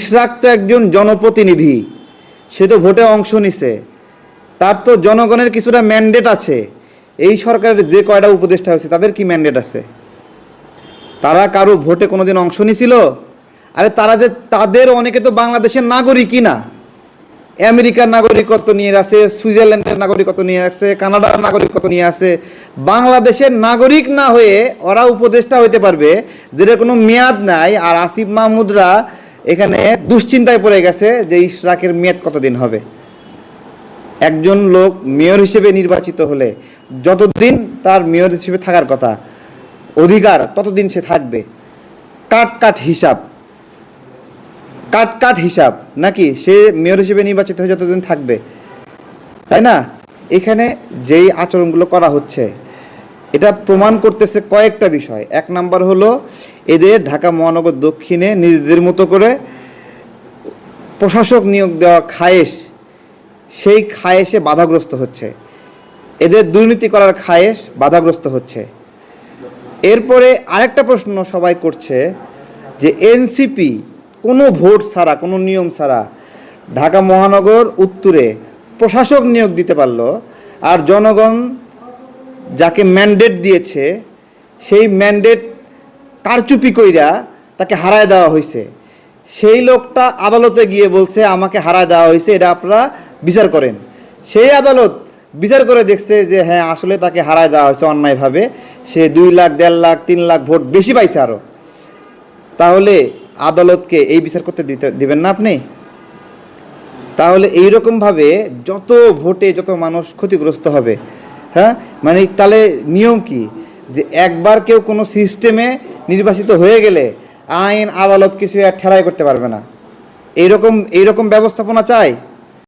ইশরাক তো একজন জনপ্রতিনিধি, সে তো ভোটে অংশ নিছে, তার তো জনগণের কিছুটা ম্যান্ডেট আছে। এই সরকারের যে কয়টা উপদেষ্টা হয়েছে তাদের কি ম্যান্ডেট আছে? তারা কারো ভোটে কোনোদিন অংশ নিছিল? আরে তারা যে, তাদের অনেকে তো বাংলাদেশের নাগরিকই না, আমেরিকার নাগরিকত্ব নিয়ে আছে, সুইজারল্যান্ডের নাগরিকত্ব নিয়ে আছে, কানাডার নাগরিকত্ব নিয়ে আছে। বাংলাদেশের নাগরিক না হয়ে ওরা উপদেষ্টা হইতে পারবে, যেটা কোনো মেয়াদ নাই। আর আসিফ মাহমুদরা এখানে দুশ্চিন্তায় পড়ে গেছে যে ইশরাকের মেয়াদ কতদিন হবে। একজন লোক মেয়র হিসেবে নির্বাচিত হলে যতদিন তার মেয়র হিসেবে থাকার কথা অধিকার, ততদিন সে থাকবে। কাট হিসাব নাকি সে মেয়র হিসেবে নির্বাচিত হয়ে যতদিন থাকবে, তাই না? এখানে যেই আচরণগুলো করা হচ্ছে এটা প্রমাণ করতেছে কয়েকটা বিষয়। এক নাম্বার হলো এদের ঢাকা মহানগর দক্ষিণে নিজেদের মতো করে প্রশাসক নিয়োগ দেওয়ার খায়েশ, সেই খায়েশে বাধাগ্রস্ত হচ্ছে। এদের দুর্নীতি করার খায়েশ বাধাগ্রস্ত হচ্ছে। এরপরে আরেকটা প্রশ্ন সবাই করছে যে এনসিপি কোনো ভোট ছাড়া, কোনো নিয়ম ছাড়া ঢাকা মহানগর উত্তরে প্রশাসক নিয়োগ দিতে পারলো, আর জনগণ যাকে ম্যান্ডেট দিয়েছে সেই ম্যান্ডেট কারচুপি কইরা তাকে হারায় দেওয়া হয়েছে। সেই লোকটা আদালতে গিয়ে বলছে আমাকে হারায় দেওয়া হয়েছে, এটা আপনারা বিচার করেন। সেই আদালত বিচার করে দেখছে যে হ্যাঁ আসলে তাকে হারায় দেওয়া হয়েছে অন্যায়ভাবে, সে 2 লাখ 1.5 লাখ 3 লাখ ভোট বেশি পাইছে আরও। তাহলে আদালতকে এই বিচার করতে দিবেন না আপনি? তাহলে এইরকমভাবে যত ভোটে যত মানুষ ক্ষতিগ্রস্ত হবে, হ্যাঁ মানে তাহলে নিয়ম কি যে একবার কেউ কোনো সিস্টেমে নির্বাচিত হয়ে গেলে আইন আদালত কিছু আর ঠেলাই করতে পারবে না? এইরকম ব্যবস্থাপনা চাই?